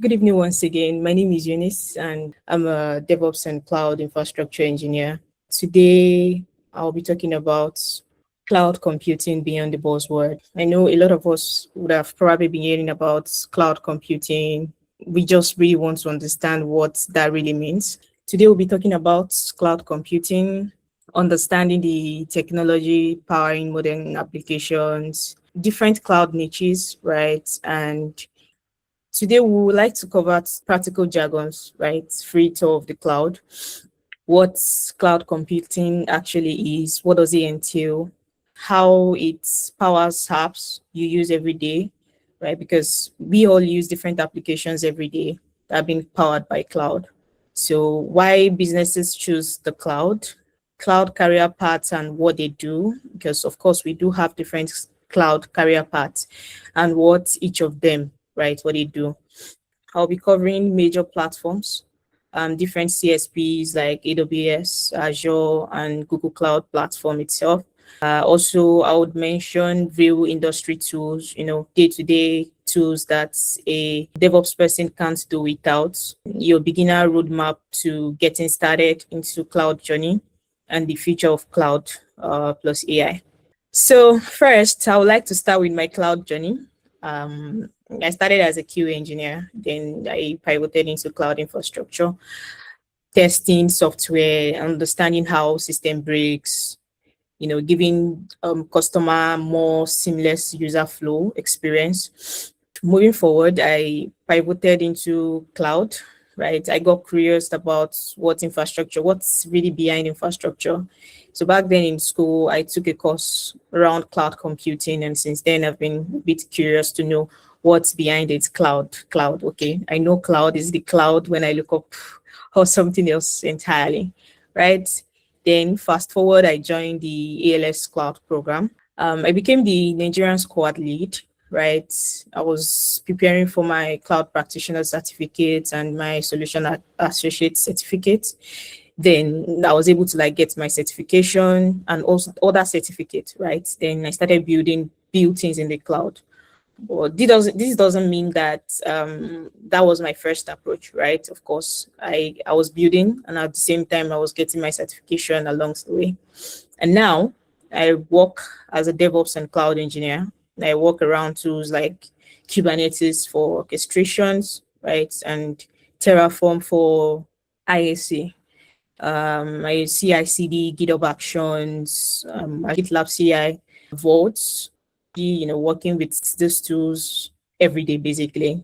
Good evening once again. My name is Eunice and I'm a DevOps and Cloud Infrastructure Engineer. Today, I'll be talking about cloud computing beyond the buzzword. I know a lot of us would have probably been hearing about cloud computing. We just really want to understand what that really means. Today, we'll be talking about cloud computing, understanding the technology powering modern applications, different cloud niches, right? And today, we would like to cover practical jargons, right? Free tour of the cloud, what cloud computing actually is, what does it entail, how it powers apps you use every day, right? Because we all use different applications every day that are being powered by cloud. So why businesses choose the cloud career paths and what they do, because of course we do have different cloud career paths and what each of them, right, what they do. I'll be covering major platforms, different CSPs like AWS, Azure, and Google Cloud Platform itself. Also, I would mention real industry tools, day-to-day tools that a DevOps person can't do without. Your beginner roadmap to getting started into cloud journey and the future of cloud plus AI. So first, I would like to start with my cloud journey. I started as a QA engineer, then I pivoted into cloud infrastructure, testing software, understanding how system breaks, giving customer more seamless user flow experience. Moving forward, I pivoted into cloud, right? I got curious about what's really behind infrastructure. So back then in school, I took a course around cloud computing, and since then I've been a bit curious to know what's behind it. Cloud. Okay, I know cloud is the cloud when I look up or something else entirely, right? Then fast forward, I joined the ALS Cloud program. I became the Nigerian squad lead, right? I was preparing for my cloud practitioner certificate and my solution associate certificate. Then I was able to get my certification and also other certificate, right? Then I started build things in the cloud. But this doesn't mean that that was my first approach, right? Of course, I was building, and at the same time I was getting my certification along the way. And now I work as a DevOps and cloud engineer. I work around tools like Kubernetes for orchestrations, right? And Terraform for IAC. I use CI/CD, GitHub Actions, GitLab CI, Vaults, working with these tools every day, basically.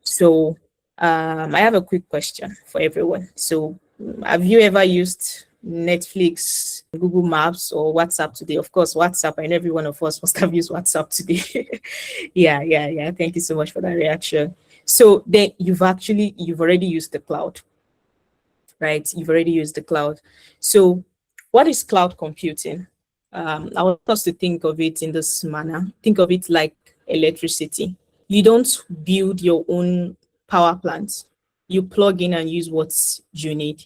So I have a quick question for everyone. So have you ever used Netflix, Google Maps, or WhatsApp today? Of course, WhatsApp. I know every one of us must have used WhatsApp today. Yeah. Thank you so much for that reaction. So then you've already used the cloud, right? You've already used the cloud. So what is cloud computing? I want us to think of it in this manner. Think of it like electricity. You don't build your own power plant. You plug in and use what you need,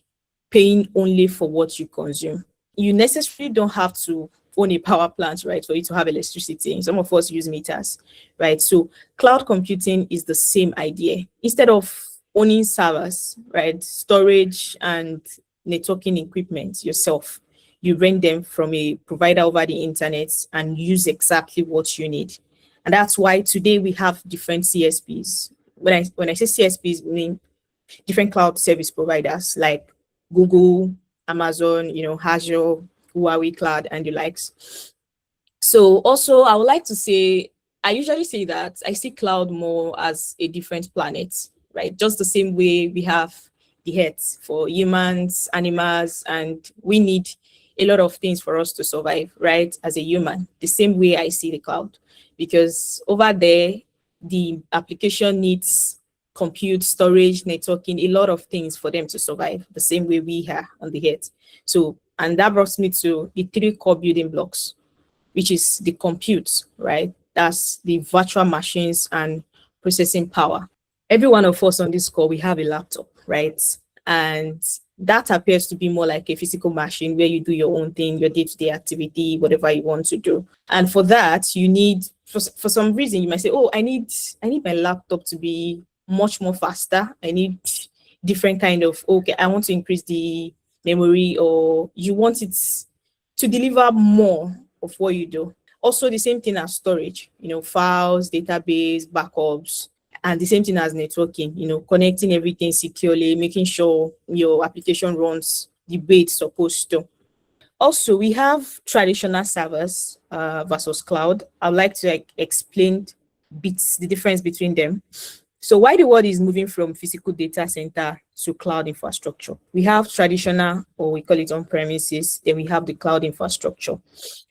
paying only for what you consume. You necessarily don't have to own a power plant, right, for you to have electricity. Some of us use meters, right? So cloud computing is the same idea. Instead of owning servers, right, storage and networking equipment yourself, you rent them from a provider over the internet and use exactly what you need. And that's why today we have different CSPs. When I say CSPs, I mean different cloud service providers like Google, Amazon, Azure, Huawei Cloud, and the likes. So also, I would like to say, I usually say that I see cloud more as a different planet, right? Just the same way we have the Earth for humans, animals, and we need a lot of things for us to survive, right? As a human, the same way I see the cloud, because over there, the application needs compute, storage, networking, a lot of things for them to survive, the same way we are on the Earth. So, and that brought me to the three core building blocks, which is the compute, right? That's the virtual machines and processing power. Every one of us on this call, we have a laptop, right? And that appears to be more like a physical machine where you do your own thing, your day-to-day activity, whatever you want to do. And for that, you need, for some reason, you might say, oh, I need my laptop to be much more faster. I need different kind of, okay, I want to increase the memory, or you want it to deliver more of what you do. Also, the same thing as storage, files, database, backups, and the same thing as networking, connecting everything securely, making sure your application runs the way it's supposed to. Also, we have traditional servers versus cloud. I'd like to explain the difference between them. So why the world is moving from physical data center to cloud infrastructure? We have traditional, or we call it on-premises, then we have the cloud infrastructure.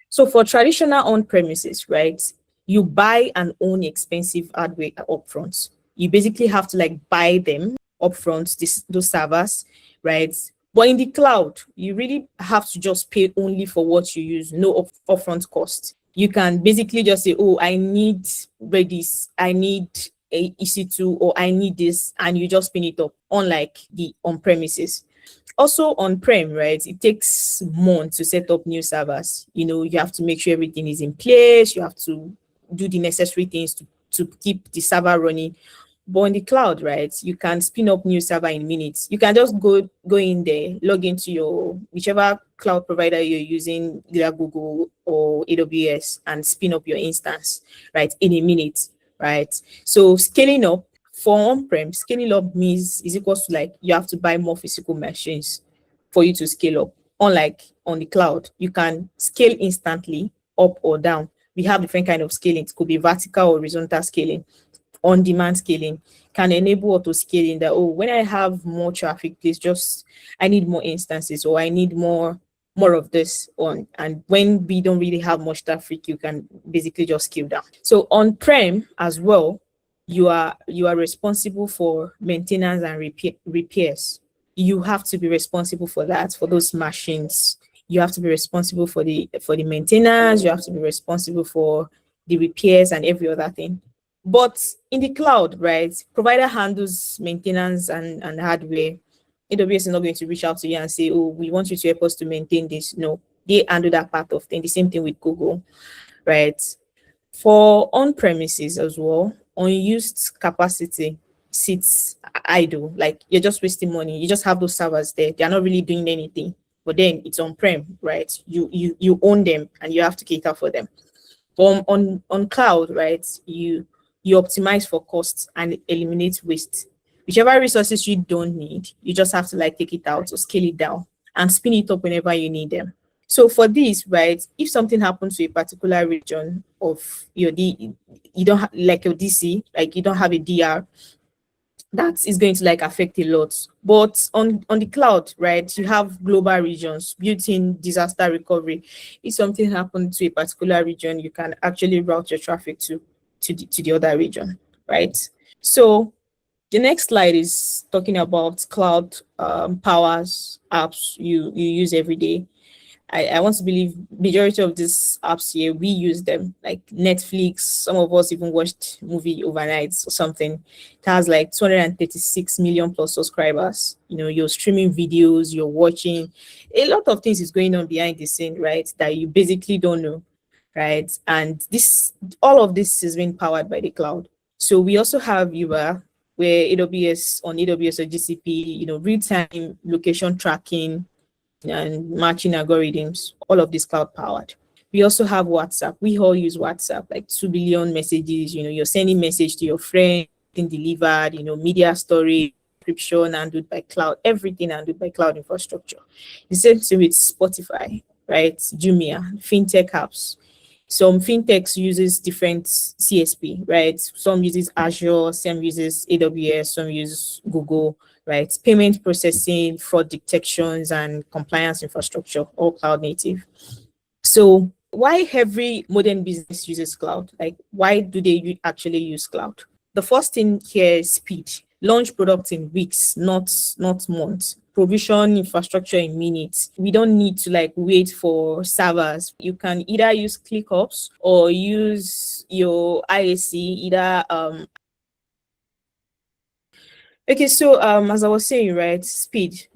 So for traditional on-premises, right, you buy and own expensive hardware upfront. You basically have to buy them upfront, those servers, right? But in the cloud, you really have to just pay only for what you use, no upfront cost. You can basically just say, oh, I need Redis, I need a EC2, or I need this, and you just spin it up, unlike the on-premises. Also on-prem, right, it takes months to set up new servers. You have to make sure everything is in place. You have to do the necessary things to keep the server running. But in the cloud, right, you can spin up new server in minutes. You can just go in there, log into your whichever cloud provider you're using, either Google or AWS, and spin up your instance, right, in a minute, right? So scaling up for on-prem, scaling up means is equals to you have to buy more physical machines for you to scale up. Unlike on the cloud, you can scale instantly up or down. We have different kind of scaling. It could be vertical or horizontal scaling. On-demand scaling can enable auto scaling, that, oh, when I have more traffic, please just, I need more instances, or I need more of this on. And when we don't really have much traffic, you can basically just scale down. So on-prem as well, you are responsible for maintenance and repairs. You have to be responsible for that, for those machines. You have to be responsible for the maintenance. You have to be responsible for the repairs and every other thing. But in the cloud, right, provider handles maintenance and hardware. AWS is not going to reach out to you and say, oh, we want you to help us to maintain this. No, they handle that part of things. The same thing with Google, right? For on-premises as well, unused capacity sits idle. You're just wasting money. You just have those servers there. They're not really doing anything. But then it's on-prem, right? You own them and you have to cater for them. But on cloud, right, you optimize for costs and eliminate waste. Whichever resources you don't need, you just have to take it out or scale it down and spin it up whenever you need them. So for this, right, if something happens to a particular region of your you don't have your DC, you don't have a DR, that is going to affect a lot. But on the cloud, right, you have global regions, built-in disaster recovery. If something happened to a particular region, you can actually route your traffic to the other region, right? So the next slide is talking about cloud powers apps you use every day. I want to believe majority of these apps here, we use them, like Netflix. Some of us even watched movie overnight or something. It has 236 million plus subscribers. You're streaming videos, you're watching. A lot of things is going on behind the scene, right, that you basically don't know, right? And all of this is being powered by the cloud. So we also have Uber, where AWS or GCP, real-time location tracking and matching algorithms, all of this cloud powered. We also have WhatsApp. We all use WhatsApp, 2 billion messages. You're sending message to your friend, delivered, media storage, encryption handled by cloud, everything handled by cloud infrastructure. The same thing with Spotify, right? Jumia, fintech apps. Some fintechs uses different CSP, right? Some uses Azure, some uses AWS, some use Google, right? Payment processing, fraud detections, and compliance infrastructure, all cloud native. So why every modern business uses cloud? Why do they actually use cloud? The first thing here is speed. Launch products in weeks, not months. Provision infrastructure in minutes. We don't need to wait for servers. You can either use ClickUps or use your IAC, either Okay, so as I was saying, right, speed,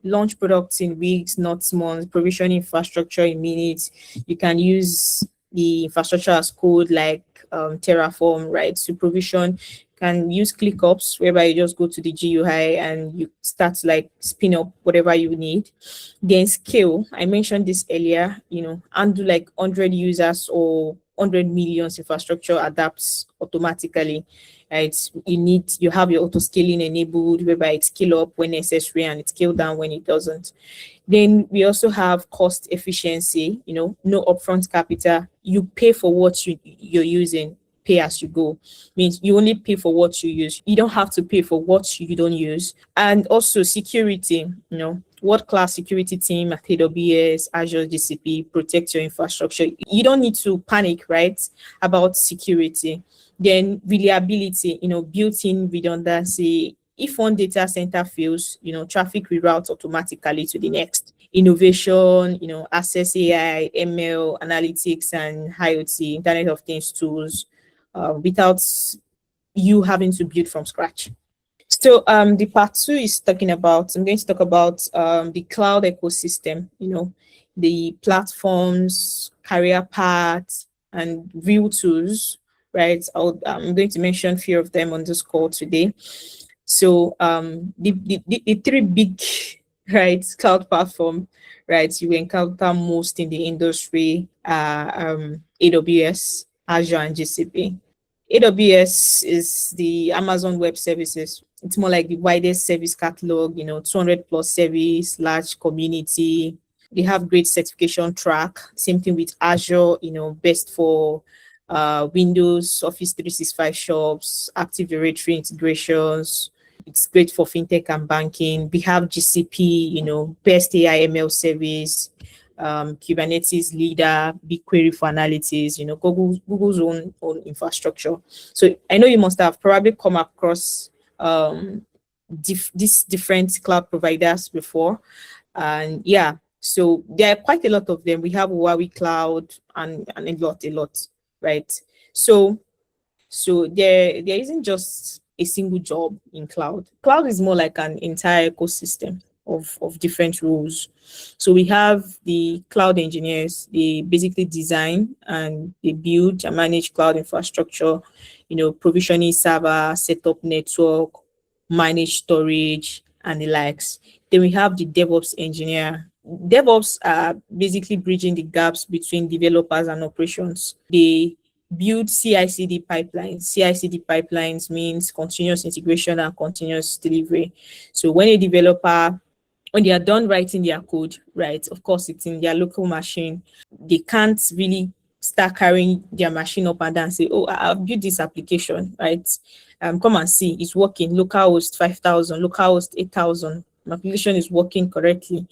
launch products in weeks, not months, provision infrastructure in minutes. You can use the infrastructure as code like Terraform, right, to provision. You can use ClickUps, whereby you just go to the GUI and you start to like spin up whatever you need. Then scale, I mentioned this earlier, and do like 100 users or 100 millions infrastructure adapts automatically. Right? You have your auto scaling enabled, whereby it scale up when necessary and it scale down when it doesn't. Then we also have cost efficiency, no upfront capital. You pay for what you're using, pay as you go. Means you only pay for what you use. You don't have to pay for what you don't use. And also security, world-class security team at AWS, Azure, GCP, protect your infrastructure. You don't need to panic, right, about security. Then reliability, built-in redundancy. If one data center fails, traffic reroutes automatically to the next. Innovation, access AI, ML, analytics, and IoT, Internet of Things tools, without you having to build from scratch. So the part two is I'm going to talk about the cloud ecosystem, the platforms, career paths, and real tools, right? I'm going to mention a few of them on this call today. So the three big, right, cloud platform, right, you encounter most in the industry are AWS, Azure, and GCP. AWS is the Amazon Web Services. It's more like the widest service catalog, 200 plus service, large community. They have great certification track. Same thing with Azure, best for Windows, Office 365 shops, Active Directory integrations. It's great for fintech and banking. We have GCP, best AI ML service, Kubernetes leader, BigQuery for analytics, Google's own infrastructure. So I know you must have probably come across these different cloud providers before. And yeah, so there are quite a lot of them. We have Huawei Cloud and a lot, right? So there isn't just a single job in cloud. Cloud is more like an entire ecosystem of different roles. So we have the cloud engineers. They basically design and they build and manage cloud infrastructure, provisioning server, set up network, manage storage, and the likes. Then we have the DevOps engineer. DevOps are basically bridging the gaps between developers and operations. They build CI/CD pipelines. CI/CD pipelines means continuous integration and continuous delivery. So when they are done writing their code, right, of course, it's in their local machine. They can't really start carrying their machine up and down and say, oh, I've built this application, right? Come and see, it's working. Localhost 5,000, localhost 8,000. My application is working correctly.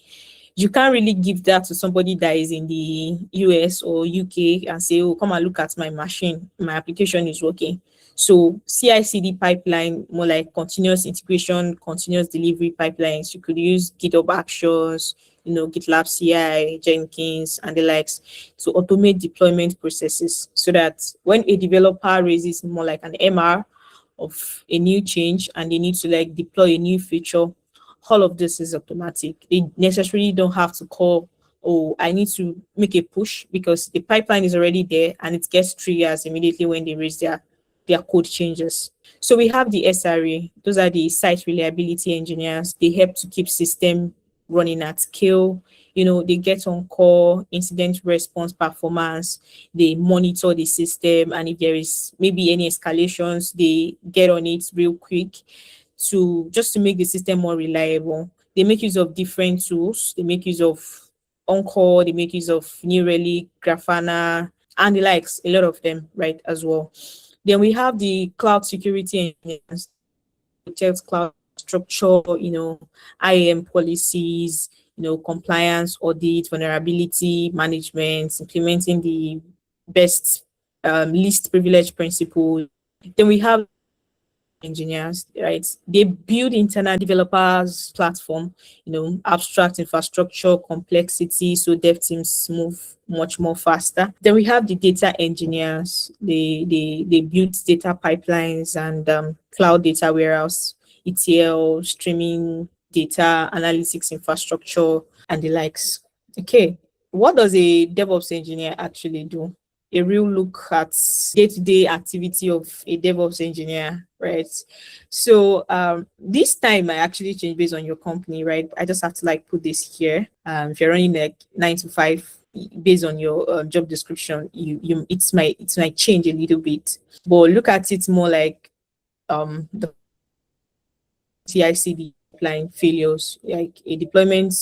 You can't really give that to somebody that is in the US or UK and say, oh, come and look at my machine. My application is working. So CI/CD pipeline, more like continuous integration, continuous delivery pipelines. You could use GitHub Actions, GitLab CI, Jenkins, and the likes to automate deployment processes so that when a developer raises more like an MR of a new change and they need to like deploy a new feature, all of this is automatic. They necessarily don't have to call, oh, I need to make a push, because the pipeline is already there and it gets triggers immediately when they raise their code changes. So we have the SRE. Those are the site reliability engineers. They help to keep system running at scale. They get on call, incident response performance. They monitor the system, and if there is maybe any escalations, they get on it real quick to make the system more reliable. They make use of different tools. They make use of on-call. They make use of New Relic, Grafana, and the likes, a lot of them, right, as well. Then we have the cloud security engineers, protect cloud structure, IAM policies, compliance, audit, vulnerability management, implementing the best least privilege principle. Then we have engineers, right? They build internal developers platform, abstract infrastructure complexity, so dev teams move much more faster. Then we have the data engineers. They build data pipelines and cloud data warehouse, ETL, streaming data, analytics infrastructure, and the likes. Okay, what does a DevOps engineer actually do? A real look at day-to-day activity of a DevOps engineer. right? So this time I actually changed based on your company, right? I just have to like put this here. If you're running like 9 to 5, based on your job description, you it's might change a little bit, but look at it more like the CI/CD pipeline failures, like a deployment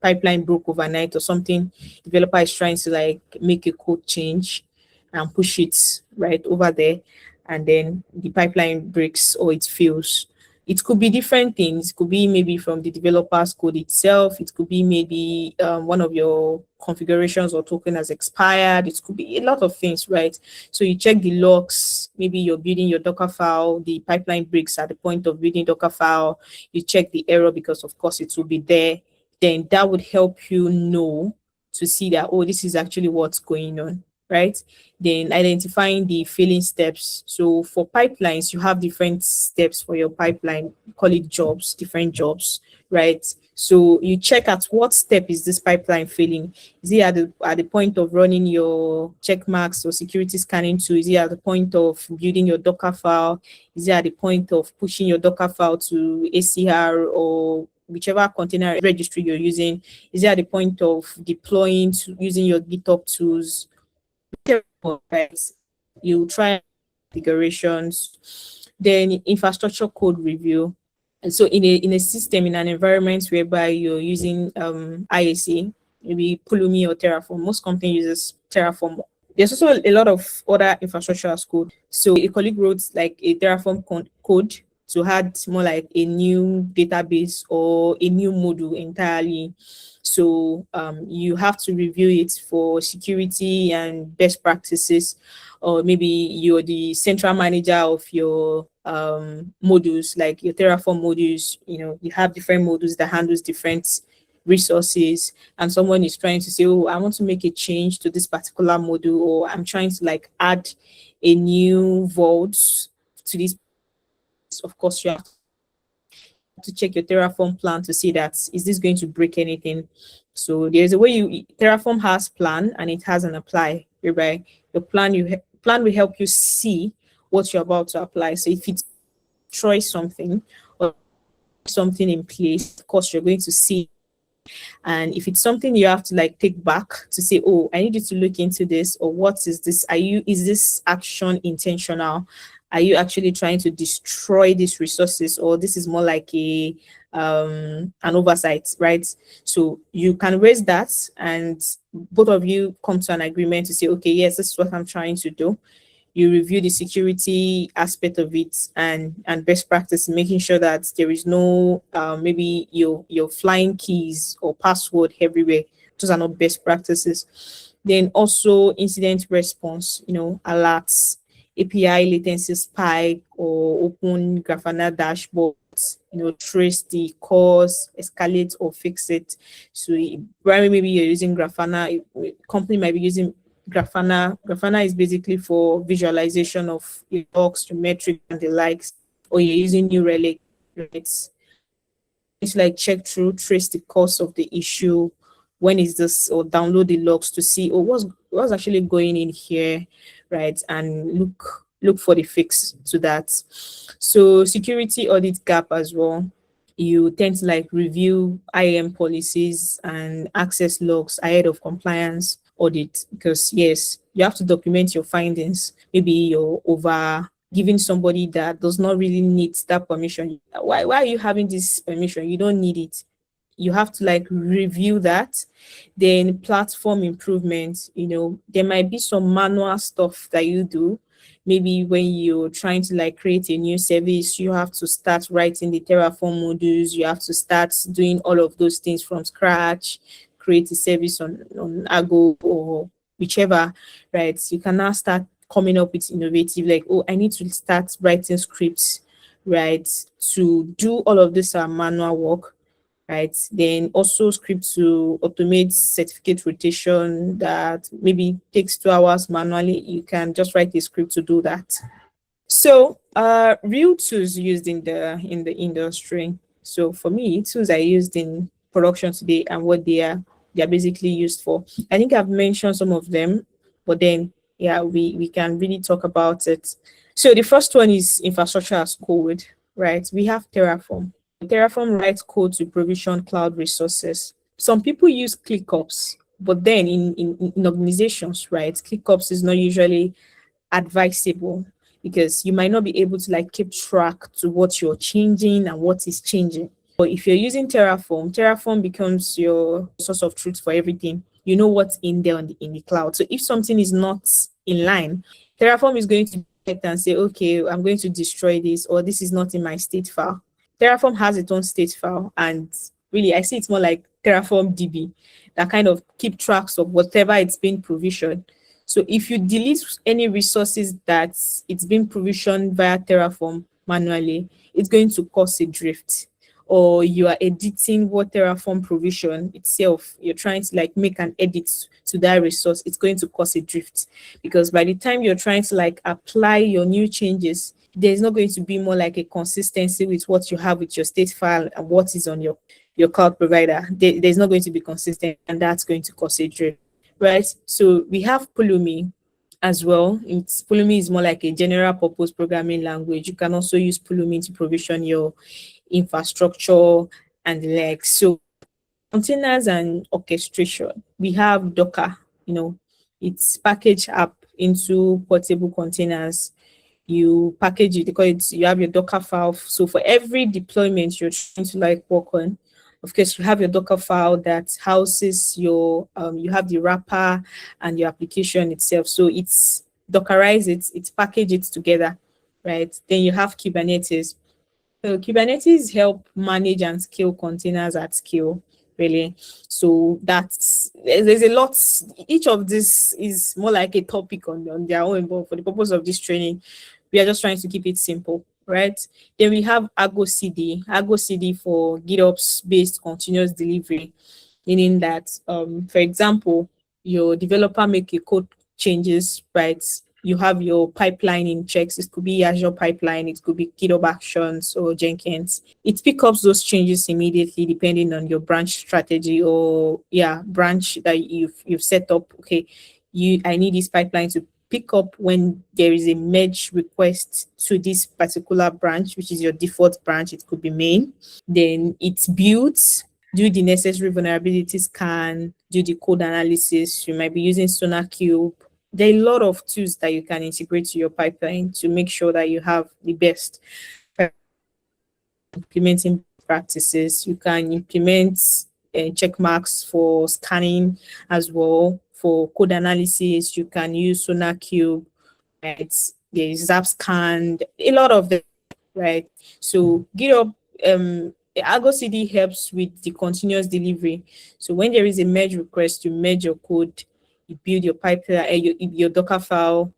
pipeline broke overnight or something. Developer is trying to like make a code change and push it right over there, and then the pipeline breaks or it fails. It could be different things. It could be maybe from the developer's code itself. It could be maybe one of your configurations or token has expired. It could be a lot of things, right? So you check the logs. Maybe you're building your Docker file. The pipeline breaks at the point of building Docker file. You check the error because, of course, it will be there. Then that would help you know to see that, oh, this is actually what's going on, right? Then identifying the failing steps. So for pipelines, you have different steps for your pipeline. Call it jobs, different jobs, right? So you check at what step is this pipeline failing. Is it at the point of running your check marks or security scanning tool? Is it at the point of building your Docker file? Is it at the point of pushing your Docker file to ACR or whichever container registry you're using? Is it at the point of deploying using your GitHub tools? Right? You try configurations, then infrastructure code review. And so in a system, in an environment whereby you're using IAC, maybe Pulumi or Terraform, most company uses Terraform. There's also a lot of other infrastructure as code. So a colleague wrote like a Terraform code to add more like a new database or a new module entirely. So you have to review it for security and best practices, or maybe you're the central manager of your modules, like your Terraform modules. You have different modules that handles different resources, and someone is trying to say, oh, I want to make a change to this particular module, or I'm trying to like add a new vault to this. Of course, you have to check your Terraform plan to see that is this going to break anything. So there's a way Terraform has plan and it has an apply, whereby your plan will help you see what you're about to apply. So if it's try something or something in place, of course you're going to see. And if it's something you have to like take back to say, oh, I need you to look into this, or what is this? Is this action intentional? Are you actually trying to destroy these resources, or this is more like an oversight, right? So you can raise that, and both of you come to an agreement to say, okay, yes, this is what I'm trying to do. You review the security aspect of it and best practice, making sure that there is no maybe your flying keys or password everywhere. Those are not best practices. Then also incident response, alerts, API latency spike, or open Grafana dashboards, trace the cause, escalate or fix it. So maybe you're using Grafana, company might be using Grafana. Grafana is basically for visualization of your logs, your metric, and the likes, or you're using New Relic. It's like check through, trace the cause of the issue. When is this? Or download the logs to see, what's actually going in here, right? And look for the fix to that. So security audit gap as well. You tend to like review IAM policies and access logs ahead of compliance audit, because yes, you have to document your findings. Maybe you're over giving somebody that does not really need that permission. Why are you having this permission? You don't need it. You have to like review that. Then platform improvement, there might be some manual stuff that you do. Maybe when you're trying to like create a new service, you have to start writing the Terraform modules. You have to start doing all of those things from scratch, create a service on Argo or whichever, right? You can now start coming up with innovative, like, oh, I need to start writing scripts, right, to do all of this manual work, right? Then also script to automate certificate rotation that maybe takes 2 hours manually. You can just write a script to do that. So real tools used in the industry. So for me, tools I used in production today and what they're basically used for. I think I've mentioned some of them, but then yeah, we can really talk about it. So the first one is infrastructure as code, right? We have Terraform. Terraform writes code to provision cloud resources. Some people use ClickUps, but then in organizations, right, ClickUps is not usually advisable because you might not be able to like keep track to what you're changing and what is changing. But if you're using Terraform, Terraform becomes your source of truth for everything. You know what's in there in the cloud. So if something is not in line, Terraform is going to check and say, okay, I'm going to destroy this, or this is not in my state file. Terraform has its own state file, and really, I see it's more like Terraform DB that kind of keep tracks of whatever it's been provisioned. So if you delete any resources that it's been provisioned via Terraform manually, it's going to cause a drift. Or you are editing what Terraform provision itself, you're trying to like make an edit to that resource, it's going to cause a drift. Because by the time you're trying to like apply your new changes, there's not going to be more like a consistency with what you have with your state file and what is on your cloud provider. There's not going to be consistent, and that's going to cause a drift, right? So we have Pulumi as well. Pulumi is more like a general purpose programming language. You can also use Pulumi to provision your infrastructure and the like. So containers and orchestration. We have Docker, it's packaged up into portable containers. You package it because you have your Docker file. So for every deployment you're trying to like work on, of course, you have your Docker file that houses your, you have the wrapper and your application itself. So it's Dockerize it, it's package it together, right? Then you have Kubernetes. So Kubernetes help manage and scale containers at scale, really. So there's a lot. Each of this is more like a topic on their own, but for the purpose of this training, we are just trying to keep it simple, right? Then we have Argo CD. Argo CD for GitOps based continuous delivery, meaning that, for example, your developer make a code changes, right? You have your pipeline in checks. It could be Azure pipeline, it could be GitHub Actions or Jenkins. It picks up those changes immediately depending on your branch strategy or branch that you've set up. Okay, I need this pipeline to pick up when there is a merge request to this particular branch, which is your default branch. It could be main. Then it builds, do the necessary vulnerability scan, do the code analysis. You might be using SonarQube. There are a lot of tools that you can integrate to your pipeline to make sure that you have the best implementing practices. You can implement check marks for scanning as well. For code analysis, you can use SonarQube, right? There is ZapScan, a lot of them, right? So GitHub, Argo CD helps with the continuous delivery. So when there is a merge request, you merge your code, you build your pipeline, your Docker file,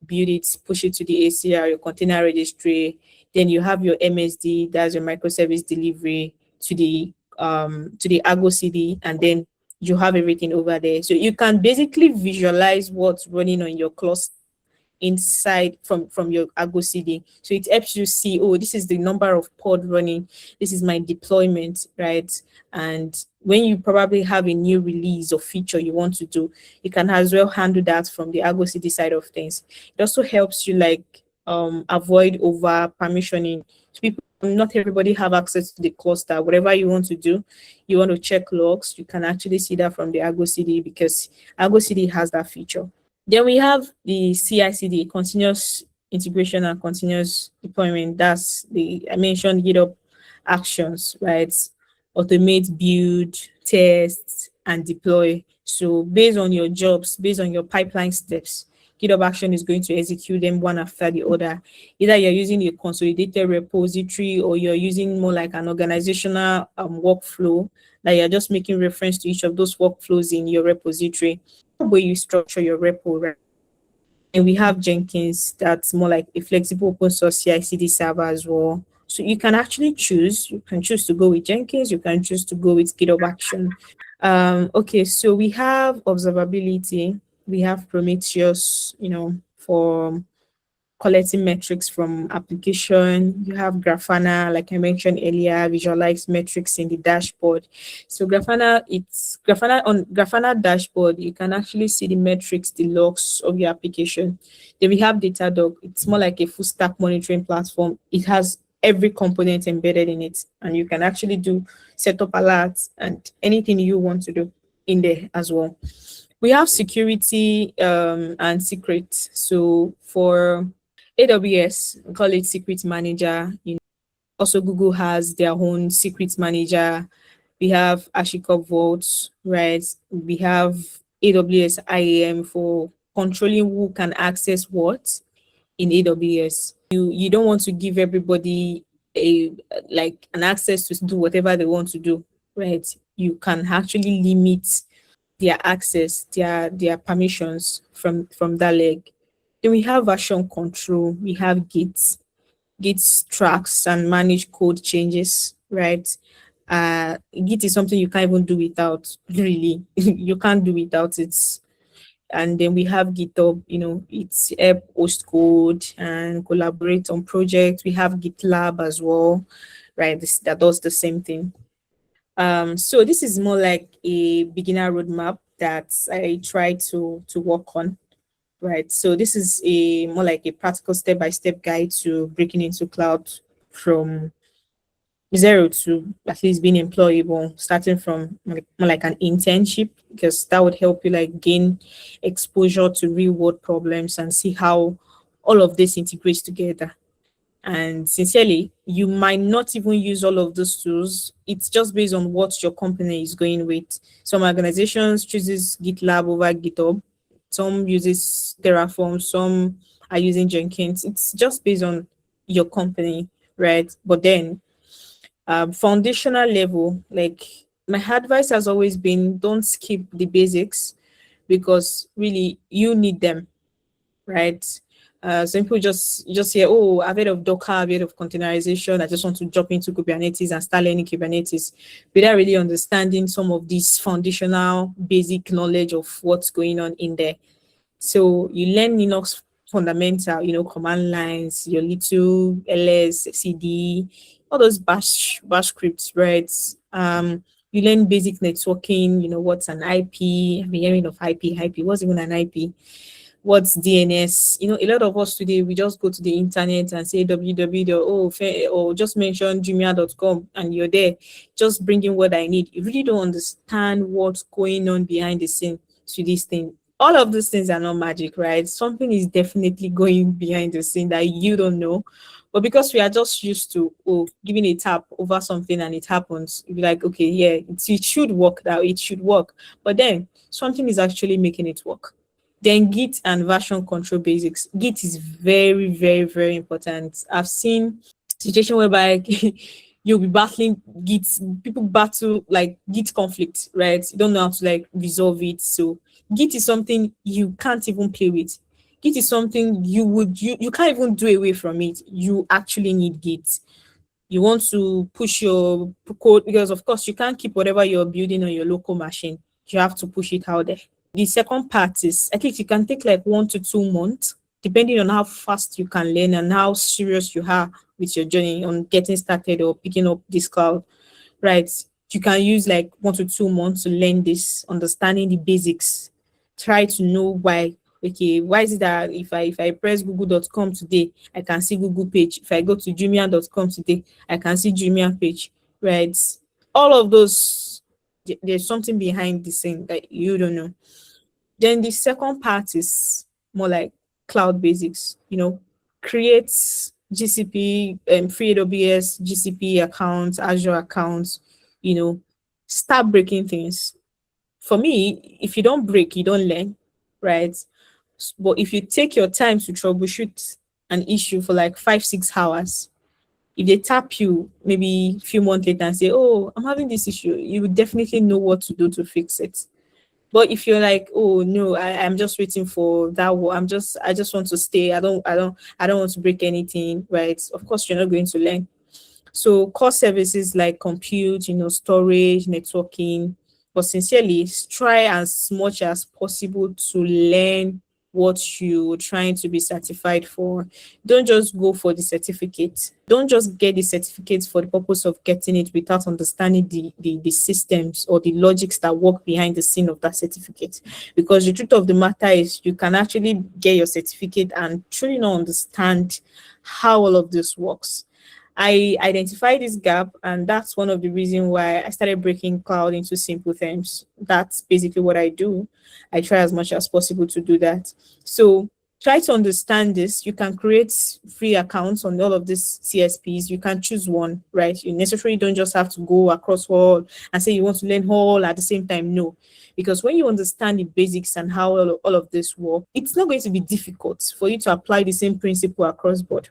build it, push it to the ACR, your container registry. Then you have your MSD, that's your microservice delivery to the Argo CD, and then you have everything over there. So you can basically visualize what's running on your cluster inside from your Argo CD. So it helps you see, oh, this is the number of pod running, this is my deployment, right? And when you probably have a new release or feature you want to do, you can as well handle that from the Argo CD side of things. It also helps you like avoid over permissioning. So people, not everybody have access to the cluster. Whatever you want to do, you want to check logs, you can actually see that from the Argo CD because Argo CD has that feature. Then we have the CI/CD, continuous integration and continuous deployment. That's I mentioned GitHub Actions, right? Automate, build, test, and deploy. So based on your jobs, based on your pipeline steps, GitHub Action is going to execute them one after the other. Either you're using a consolidated repository or you're using more like an organizational workflow that you're just making reference to each of those workflows in your repository. Way you structure your repo, right? And we have Jenkins, that's more like a flexible open source CI/CD server as well. So you can actually choose. You can choose to go with Jenkins. You can choose to go with GitHub Action. Okay, so we have observability. We have Prometheus, for collecting metrics from application. You have Grafana, like I mentioned earlier, visualize metrics in the dashboard. So Grafana dashboard, you can actually see the metrics, the logs of your application. Then we have Datadog. It's more like a full stack monitoring platform. It has every component embedded in it, and you can actually do setup alerts and anything you want to do in there as well. We have security and secret. So for AWS, we call it secret manager. Also Google has their own secret manager. We have HashiCorp Vault, right? We have AWS IAM for controlling who can access what in AWS. You don't want to give everybody a like an access to do whatever they want to do, right? You can actually limit their access, their permissions from that leg. Then we have version control, we have Git. Git tracks and manage code changes, right? Git is something you can't even do without, really. You can't do without it. And then we have GitHub, it's help host code and collaborate on projects. We have GitLab as well, right? That does the same thing. So this is more like a beginner roadmap that I try to work on, right? So this is a more like a practical step-by-step guide to breaking into cloud from zero to at least being employable, starting from more like an internship, because that would help you like gain exposure to real world problems and see how all of this integrates together. And sincerely, you might not even use all of those tools. It's just based on what your company is going with. Some organizations chooses GitLab over GitHub. Some uses Terraform. Some are using Jenkins. It's just based on your company, right? But then, foundational level, like my advice has always been, don't skip the basics because really you need them, right? Some people just hear, oh, I've heard of Docker, I've heard of containerization. I just want to jump into Kubernetes and start learning Kubernetes without really understanding some of this foundational basic knowledge of what's going on in there. So you learn Linux fundamental, command lines, your little ls, cd, all those bash scripts, right? You learn basic networking, what's an IP. I've been hearing of IP. What's even an IP? What's DNS? A lot of us today, we just go to the internet and say www, or just mention jumia.com and you're there, just bringing what I need. You really don't understand what's going on behind the scene to this thing. All of these things are not magic, right? Something is definitely going behind the scene that you don't know. But because we are just used to giving a tap over something and it happens, you're like, okay, yeah, it should work now, it should work. But then something is actually making it work. Then Git and version control basics. Git is very, very, very important. I've seen situation whereby you'll be battling Git, people battle like Git conflict, right? You don't know how to like resolve it. So Git is something you can't even play with. Git is something you can't even do away from it. You actually need Git. You want to push your code because of course you can't keep whatever you're building on your local machine. You have to push it out there. The second part is I think you can take like 1 to 2 months, depending on how fast you can learn and how serious you are with your journey on getting started or picking up this cloud, right? You can use like 1 to 2 months to learn this, understanding the basics. Try to know why. Okay, why is it that if I press google.com today, I can see Google page. If I go to jumia.com today, I can see Jumia page, right? All of those, there's something behind this thing that you don't know. Then the second part is more like cloud basics, create GCP, free AWS, GCP accounts, Azure accounts, you know, start breaking things. For me, if you don't break, you don't learn, right? But if you take your time to troubleshoot an issue for like 5, 6 hours, if they tap you maybe a few months later and say, oh, I'm having this issue, you would definitely know what to do to fix it. But if you're like, oh no, I'm just waiting for that I just want to stay. I don't want to break anything, right? Of course you're not going to learn. So core services like compute, storage, networking, but sincerely try as much as possible to learn what you're trying to be certified for. Don't just go for the certificate. Don't just get the certificate for the purpose of getting it without understanding the systems or the logics that work behind the scene of that certificate. Because the truth of the matter is you can actually get your certificate and truly not understand how all of this works. I identified this gap, and that's one of the reasons why I started breaking cloud into simple terms. That's basically what I do. I try as much as possible to do that. So try to understand this. You can create free accounts on all of these CSPs. You can choose one, right? You necessarily don't just have to go across all and say you want to learn all at the same time. No, because when you understand the basics and how all of this work, it's not going to be difficult for you to apply the same principle across board.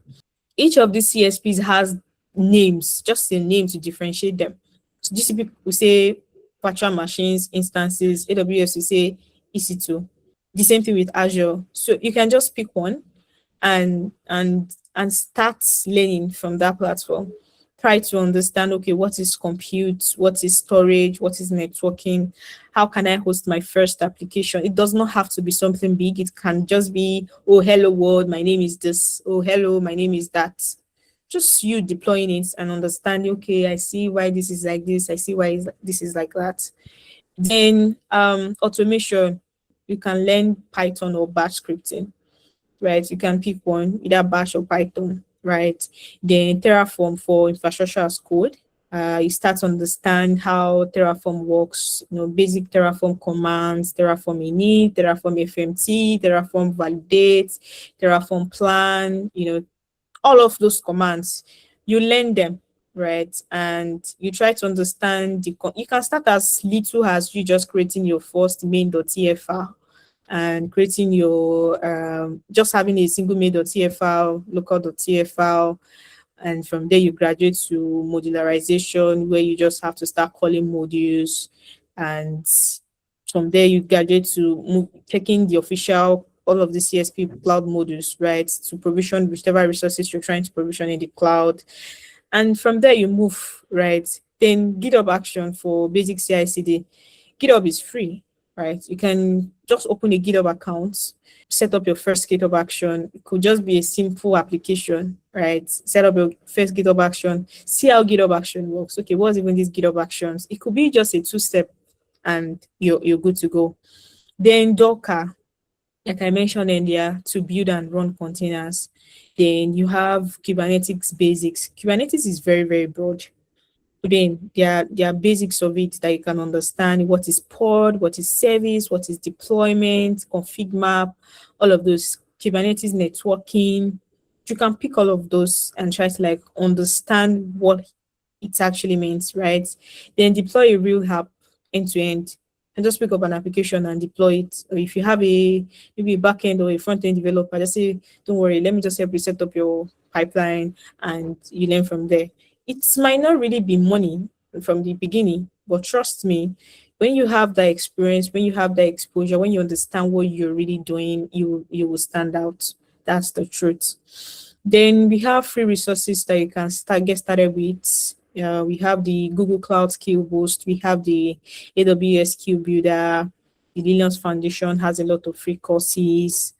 Each of these CSPs has names, just a name to differentiate them. So GCP will say virtual machines, instances, AWS will say EC2. The same thing with Azure. So you can just pick one and start learning from that platform. Try to understand, okay, what is compute, what is storage, what is networking, how can I host my first application? It does not have to be something big. It can just be, oh, hello world, my name is this. Oh, hello, my name is that. Just you deploying it and understanding, okay, I see why this is like this. I see why this is like that. Then automation, you can learn Python or Bash scripting, right? You can pick one, either Bash or Python, right? Then Terraform for infrastructure as code. You start to understand how Terraform works, basic Terraform commands, Terraform init, Terraform FMT, Terraform validate, Terraform plan, all of those commands. You learn them, right? And you try to understand you can start as little as you just creating your first main.tf and creating your just having a single main.tf file, local.tf file, and from there you graduate to modularization where you just have to start calling modules, and from there you graduate to taking the official all of the CSP cloud modules, right, to provision whichever resources you're trying to provision in the cloud, and from there you move, right. Then GitHub Action for basic CI/CD. GitHub is free, right? You can just open a GitHub account, set up your first GitHub action. It could just be a simple application, right? Set up your first GitHub action, see how GitHub action works. Okay, what's even these GitHub actions? It could be just a two-step and you're good to go. Then Docker, like I mentioned earlier, to build and run containers. Then you have Kubernetes basics. Kubernetes is very, very broad. Then there are basics of it that you can understand. What is pod, what is service, what is deployment, config map, all of those, Kubernetes networking. You can pick all of those and try to like understand what it actually means, right? Then deploy a real app end to end, and just pick up an application and deploy it. Or if you have maybe a backend or a front end developer, just say, don't worry, let me just help you set up your pipeline, and you learn from there. It might not really be money from the beginning, but trust me, when you have that experience, when you have that exposure, when you understand what you're really doing, you will stand out. That's the truth. Then we have free resources that you can get started with. We have the Google Cloud Skill Boost. We have the AWS Skill Builder. The Linux Foundation has a lot of free courses.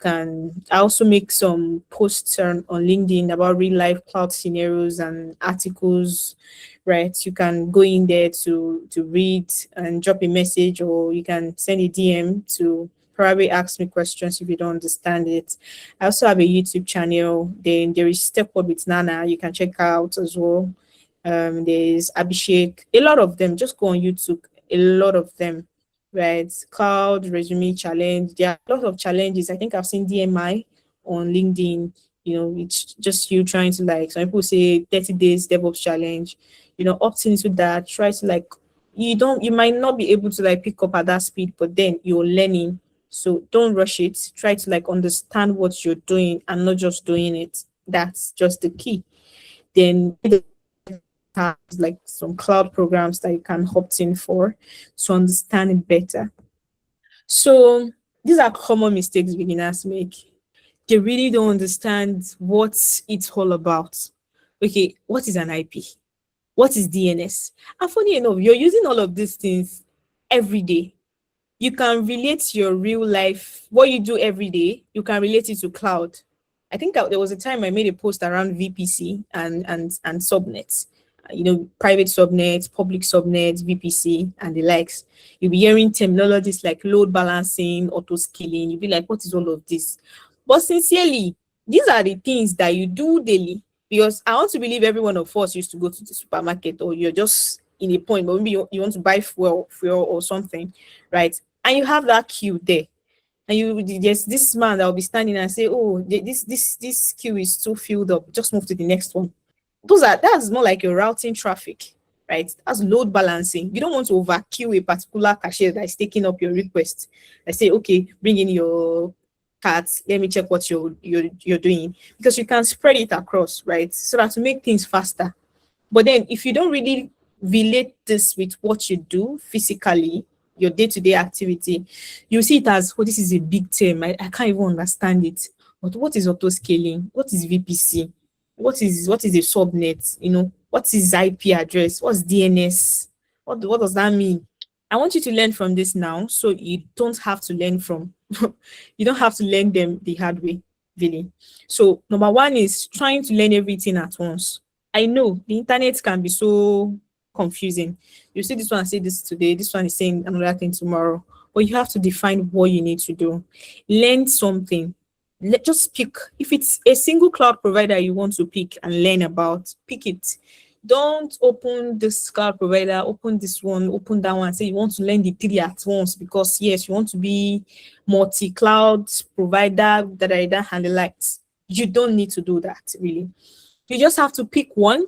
I also make some posts on LinkedIn about real life cloud scenarios and articles, right? You can go in there to read and drop a message, or you can send a DM to probably ask me questions if you don't understand it. I also have a YouTube channel. Then there is Step Up with Nana. You can check out as well. There's Abhishek, a lot of them. Just go on YouTube, a lot of them, right? Cloud Resume Challenge. There are a lot of challenges. I think I've seen DMI on LinkedIn. It's just you trying to like, some people say 30 days DevOps challenge, opt into that. Try to like, you might not be able to like pick up at that speed, but then you're learning. So don't rush it. Try to like understand what you're doing and not just doing it. That's just the key. Then have like some cloud programs that you can opt in for to understand it better. So these are common mistakes beginners make. They really don't understand what it's all about. Okay, what is an IP? What is DNS? And funny enough, you're using all of these things every day. You can relate your real life, what you do every day, you can relate it to cloud. I think there was a time I made a post around VPC and subnets. Private subnets, public subnets, VPC, and the likes. You'll be hearing terminologies like load balancing, auto scaling. You'll be like, what is all of this? But sincerely, these are the things that you do daily. Because I want to believe every one of us used to go to the supermarket, or you're just in a point, but maybe you want to buy fuel or something, right? And you have that queue there, and there's this man that will be standing and say, oh, this queue is too filled up, just move to the next one. That's more like your routing traffic, right? That's load balancing. You don't want to overkill a particular cashier that is taking up your request. I say, okay, bring in your cards, let me check what you're doing, because you can spread it across, right? So that to make things faster. But then if you don't really relate this with what you do physically, your day-to-day activity, you see it as, oh, this is a big term. I can't even understand it. But what is auto scaling? What is VPC? What is a subnet? What is IP address? What's DNS? What does that mean? I want you to learn from this now, so you don't have to learn from you don't have to learn them the hard way, really. So number one is trying to learn everything at once. I know the internet can be so confusing. You see this one say this today, this one is saying another thing tomorrow, but you have to define what you need to do. Learn something. Just pick. If it's a single cloud provider you want to pick and learn about, pick it. Don't open this cloud provider, open this one, open that one, say you want to learn the three at once, because yes, you want to be multi-cloud provider that and the likes. You don't need to do that, really. You just have to pick one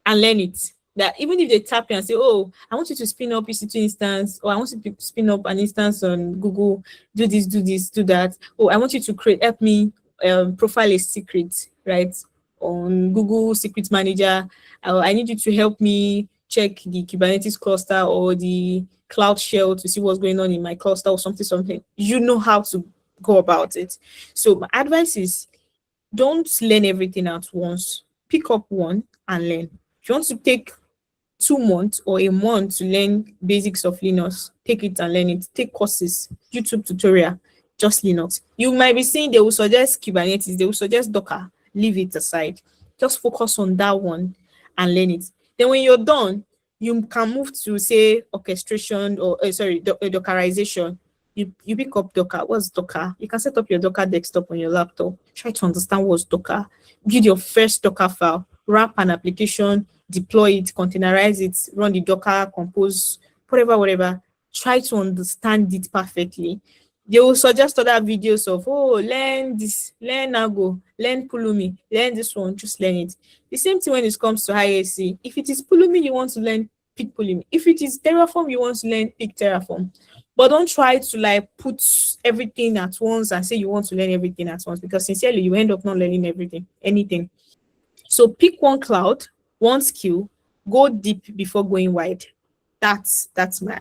and learn it. That even if they tap you and say, oh, I want you to spin up EC2 instance, or I want you to spin up an instance on Google, do this, do that. Oh, I want you to help me profile a secret, right? On Google Secret Manager. I need you to help me check the Kubernetes cluster or the Cloud Shell to see what's going on in my cluster or something. You know how to go about it. So my advice is, don't learn everything at once. Pick up one and learn. If you want to take 2 months or a month to learn basics of Linux, take it and learn it. Take courses, YouTube tutorial, just Linux. You might be saying they will suggest Kubernetes, they will suggest Docker. Leave it aside. Just focus on that one and learn it. Then when you're done, you can move to, say, orchestration or Dockerization. You pick up Docker. What's Docker? You can set up your Docker desktop on your laptop. Try to understand what's Docker. Build your first Docker file. Wrap an application, deploy it, containerize it, run the Docker, compose, whatever. Try to understand it perfectly. They will suggest other videos of, oh, learn this, learn Nago, learn Pulumi, learn this one, just learn it. The same thing when it comes to IAC. If it is Pulumi you want to learn, pick Pulumi. If it is Terraform you want to learn, pick Terraform. But don't try to put everything at once and say you want to learn everything at once, because sincerely you end up not learning anything. So pick one cloud, one skill, go deep before going wide. That's my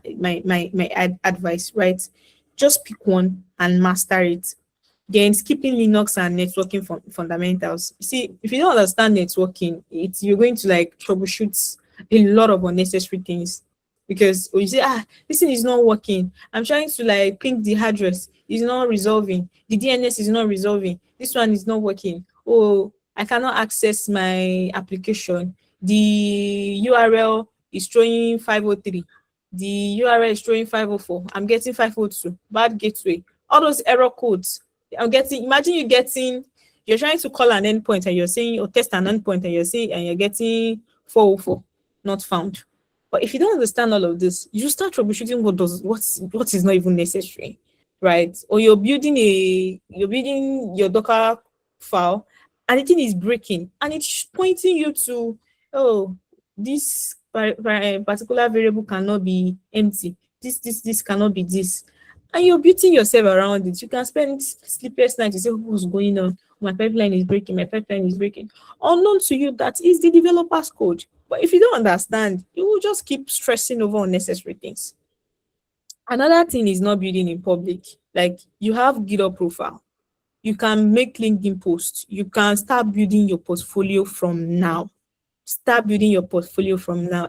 advice, right? Just pick one and master it. Then skipping Linux and networking fundamentals. You see, if you don't understand networking, you're going to troubleshoot a lot of unnecessary things, because you say, this thing is not working. I'm trying to ping the address, it's not resolving. The DNS is not resolving. This one is not working. Oh, I cannot access my application. The URL is showing 503. The URL is showing 504. I'm getting 502. Bad gateway. All those error codes. Imagine you're trying to call an endpoint and you're saying, or test an endpoint and you're getting 404, not found. But if you don't understand all of this, you start troubleshooting what is not even necessary, right? Or you're building your Docker file and the thing is breaking and it's pointing you to, oh, this particular variable cannot be empty. This cannot be this. And you're beating yourself around it. You can spend sleepless nights to say, what's going on? My pipeline is breaking. Unknown to you, that is the developer's code. But if you don't understand, you will just keep stressing over unnecessary things. Another thing is not building in public. You have GitHub profile. You can make LinkedIn posts. You can start building your portfolio from now.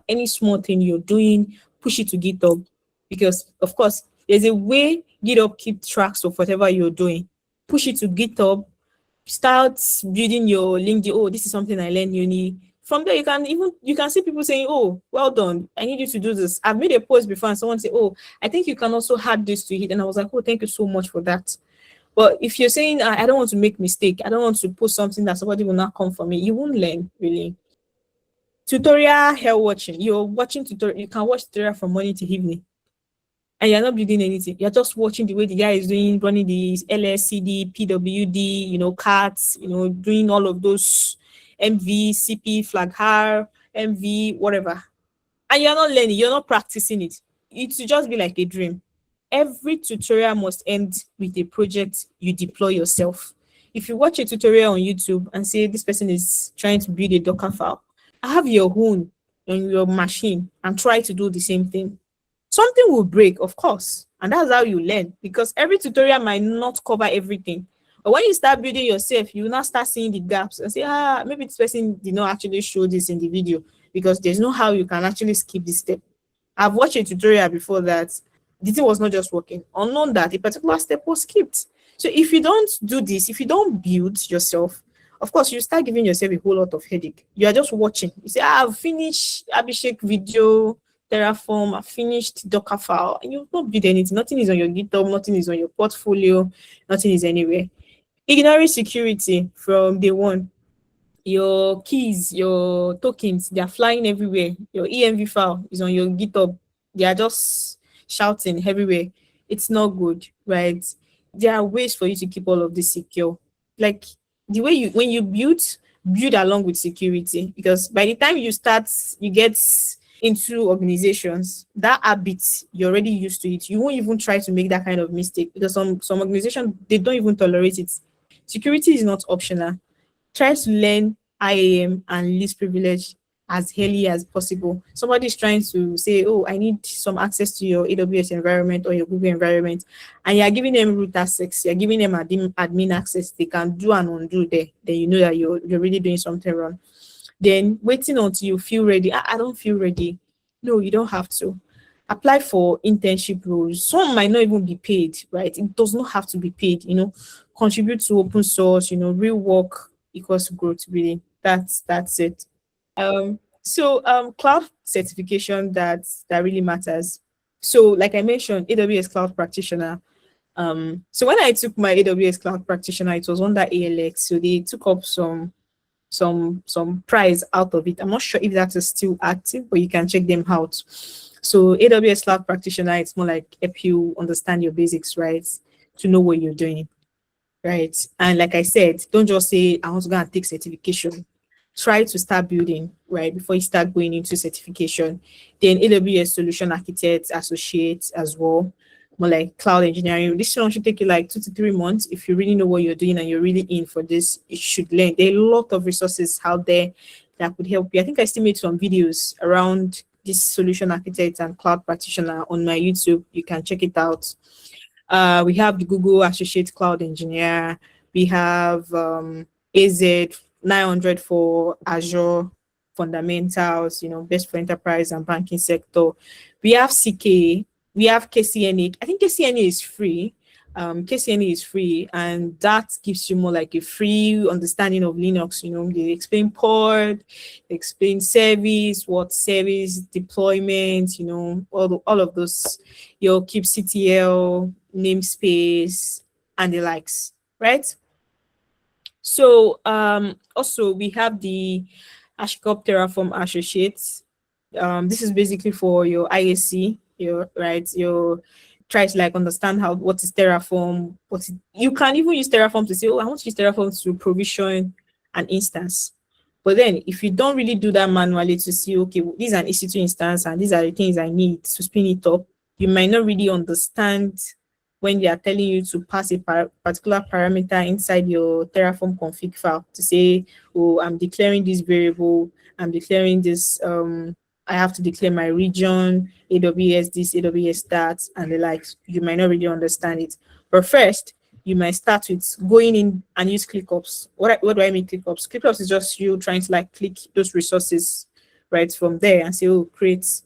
Any small thing you're doing, push it to GitHub. Because, of course, There's a way GitHub keep tracks of whatever you're doing. Push it to GitHub, start building your LinkedIn. Oh, this is something I learned uni. From there, you can see people saying, "Oh, well done. I need you to do this." I've made a post before, and someone say, "Oh, I think you can also add this to it," and I was like, "Oh, thank you so much for that." But if you're saying, "I don't want to make mistake. I don't want to post something that somebody will not come for me," you won't learn really. Tutorial hell watching. You're watching tutorial. You can watch tutorial from morning to evening, and you're not building anything. You're just watching the way the guy is doing, running these LSCD, PWD, CATs, doing all of those MV, CP, flag har, MV, whatever. And you're not learning, you're not practicing it. It should just be like a dream. Every tutorial must end with a project you deploy yourself. If you watch a tutorial on YouTube and say this person is trying to build a Docker file, have your own on your machine and try to do the same thing. Something will break, of course, and that's how you learn, because every tutorial might not cover everything. But when you start building yourself, you will now start seeing the gaps and say, maybe this person did not actually show this in the video, because there's no how you can actually skip this step. I've watched a tutorial before that the thing was not just working, unknown that a particular step was skipped. So if you don't do this, if you don't build yourself, of course, you start giving yourself a whole lot of headache. You are just watching. You say, I've finished Abhishek video, Terraform, I've finished Docker file, and you've not built anything. Nothing is on your GitHub, nothing is on your portfolio, nothing is anywhere. Ignoring security from day one. Your keys, your tokens, they are flying everywhere. Your env file is on your GitHub. They are just shouting everywhere. It's not good, right? There are ways for you to keep all of this secure. Like the way when you build along with security, because by the time you get into organizations, that habit, you're already used to it. You won't even try to make that kind of mistake, because some organizations, they don't even tolerate it. Security is not optional. Try to learn IAM and least privilege as early as possible. Somebody is trying to say, oh, I need some access to your AWS environment or your Google environment, and you're giving them root access, you're giving them admin access, they can do and undo there, then you know that you're really doing something wrong. Then waiting until you feel ready. I don't feel ready. No, you don't have to. Apply for internship roles. Some might not even be paid, right? It does not have to be paid, contribute to open source, real work equals growth, really. That's it. Cloud certification that really matters. So like I mentioned, AWS cloud practitioner. So when I took my AWS cloud practitioner, it was under ALX. So they took up some price out of it. I'm not sure if that is still active, but you can check them out. So AWS cloud practitioner, it's more like help you understand your basics, right? To know what you're doing. Right. And like I said, don't just say, I want to go and take certification. Try to start building, right, before you start going into certification. Then AWS Solution Architect, Associate as well, more like cloud engineering. This one should take you like 2 to 3 months. If you really know what you're doing and you're really in for this, you should learn. There are a lot of resources out there that could help you. I think I still made some videos around this solution architect and cloud practitioner on my YouTube. You can check it out. We have the Google Associate Cloud Engineer. We have AZ 900 for Azure fundamentals, best for enterprise and banking sector. We have CK. We have KCNA. I think KCNA is free. KCNA is free, and that gives you more like a free understanding of Linux. They explain port, they explain service, what service deployment, all of those, your kubectl, namespace, and the likes, right? So also we have the HashiCorp Terraform Associates. This is basically for your ISC, your try to like understand what is Terraform. You can even use Terraform to say, oh, I want to use Terraform to provision an instance. But then if you don't really do that manually to see, okay, this is an EC2 instance and these are the things I need to spin it up, you might not really understand when they are telling you to pass a particular parameter inside your Terraform config file to say, oh, I'm declaring this variable, I'm declaring this, I have to declare my region, AWS this, AWS that, and the likes. You might not really understand it. But first, you might start with going in and use ClickUps. What do I mean ClickUps? ClickUps is just you trying to like click those resources right from there and say, oh, create,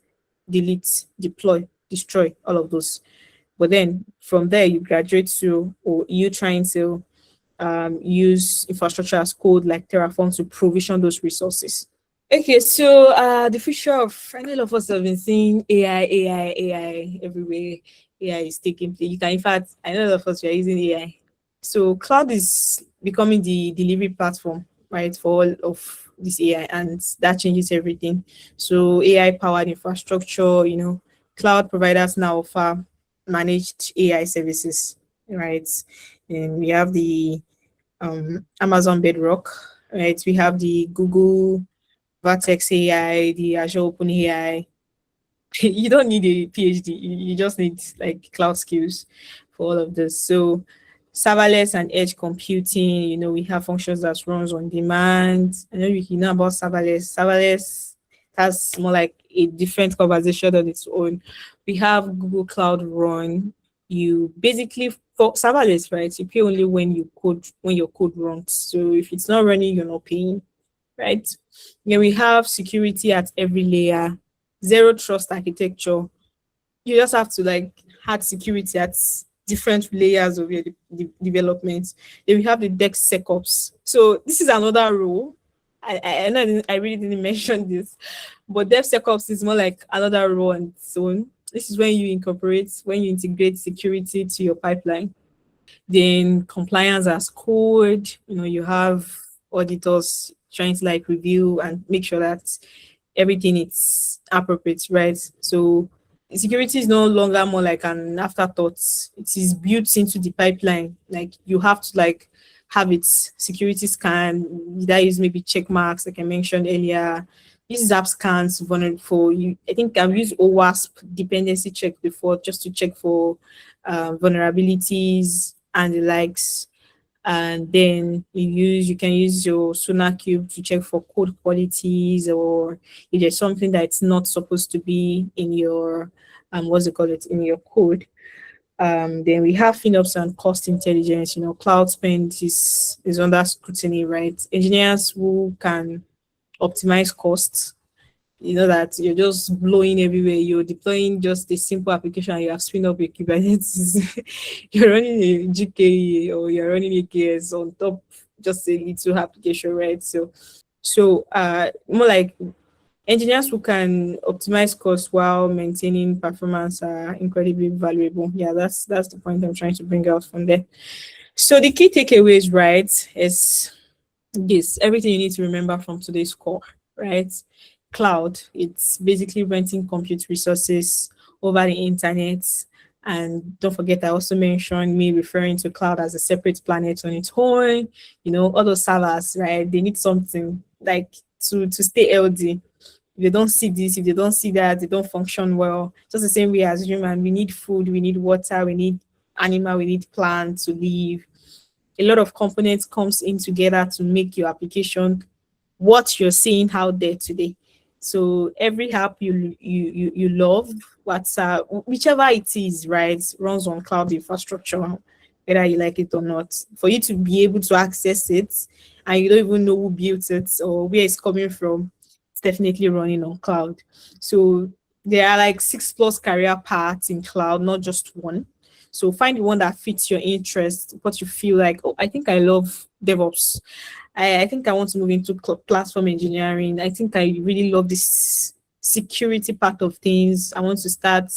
delete, deploy, destroy, all of those. But then from there, you graduate to, or you trying to use infrastructure as code like Terraform to provision those resources. Okay, so the future of, I know a lot of us have been seeing AI everywhere. AI is taking place. You can, in fact, I know a lot of us are using AI. So cloud is becoming the delivery platform, right, for all of this AI, and that changes everything. So AI powered infrastructure, cloud providers now offer managed AI services, right? And we have the Amazon Bedrock, right? We have the Google Vertex AI, the Azure Open AI. You don't need a PhD. You just need like cloud skills for all of this. So serverless and edge computing, we have functions that runs on demand. I know you know about serverless. Serverless has more like a different conversation on its own. We have Google Cloud Run. You basically, for serverless, right? You pay only when your code runs. So if it's not running, you're not paying, right? Then we have security at every layer, zero trust architecture. You just have to like add security at different layers of your development. Then we have the DevSecOps. So this is another role. I know I really didn't mention this, but DevSecOps is more like another role on its own. This is when you integrate security to your pipeline. Then compliance as code, you have auditors trying to like review and make sure that everything is appropriate, right? So security is no longer more like an afterthought. It is built into the pipeline. Like you have to like have its security scan. That use maybe check marks, like I mentioned earlier. Use app scans for you. I think I've used OWASP dependency check before just to check for vulnerabilities and the likes. And then you can use your Sonar Cube to check for code qualities, or if there's something that's not supposed to be in your what's it called it in your code. Then we have FinOps and cost intelligence. Cloud spend is under scrutiny, right? Engineers who can optimize costs, that you're just blowing everywhere. You're deploying just a simple application. You have spin up your Kubernetes. You're running a GKE or you're running a KS on top, just a little application, right? So more like engineers who can optimize costs while maintaining performance are incredibly valuable. Yeah, that's the point I'm trying to bring out from there. So the key takeaways, right, is this: everything you need to remember from today's call, right? Cloud, it's basically renting compute resources over the internet. And don't forget, I also mentioned me referring to cloud as a separate planet on its own. All those servers, right? They need something like to stay healthy. If they don't see this, if they don't see that, they don't function well. Just the same way as human, we need food, we need water, we need animal, we need plants to live. A lot of components comes in together to make your application what you're seeing out there today. So every app you love, WhatsApp, whichever it is, right, runs on cloud infrastructure, whether you like it or not. For you to be able to access it, and you don't even know who built it or where it's coming from, it's definitely running on cloud. So there are like 6+ career paths in cloud, not just one. So find the one that fits your interest, what you feel like, oh, I think I love DevOps. I think I want to move into platform engineering. I think I really love this security part of things. I want to start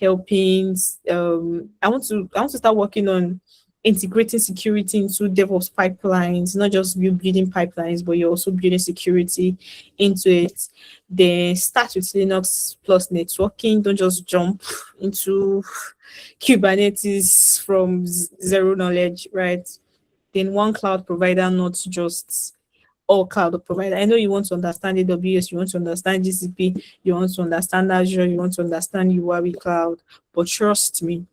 helping. I want to start working on integrating security into DevOps pipelines, not just you building pipelines, but you're also building security into it. Then start with Linux plus networking. Don't just jump into Kubernetes from zero knowledge, right? Then one cloud provider, not just all cloud provider. I know you want to understand AWS, you want to understand GCP, you want to understand Azure, you want to understand Huawei Cloud, but trust me,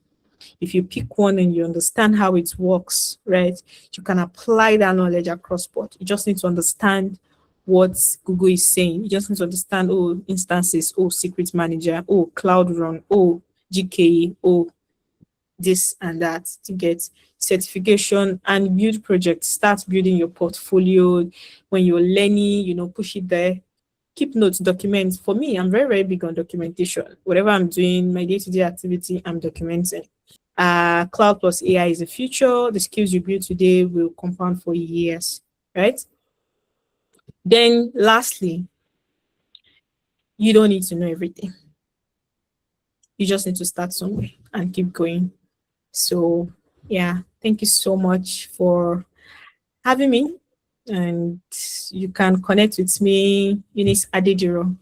if you pick one and you understand how it works, right, you can apply that knowledge across board. You just need to understand what Google is saying. You just need to understand, oh, instances, oh, secret manager, oh, cloud run, oh, GKE, oh, this and that, to get certification and build projects. Start building your portfolio. When you're learning, push it there. Keep notes, document. For me, I'm very, very big on documentation. Whatever I'm doing, my day-to-day activity, I'm documenting. Cloud plus AI is the future. The skills you build today will compound for years, right? Then lastly, you don't need to know everything. You just need to start somewhere and keep going. So yeah, thank you so much for having me. And you can connect with me, Eunice Adediran.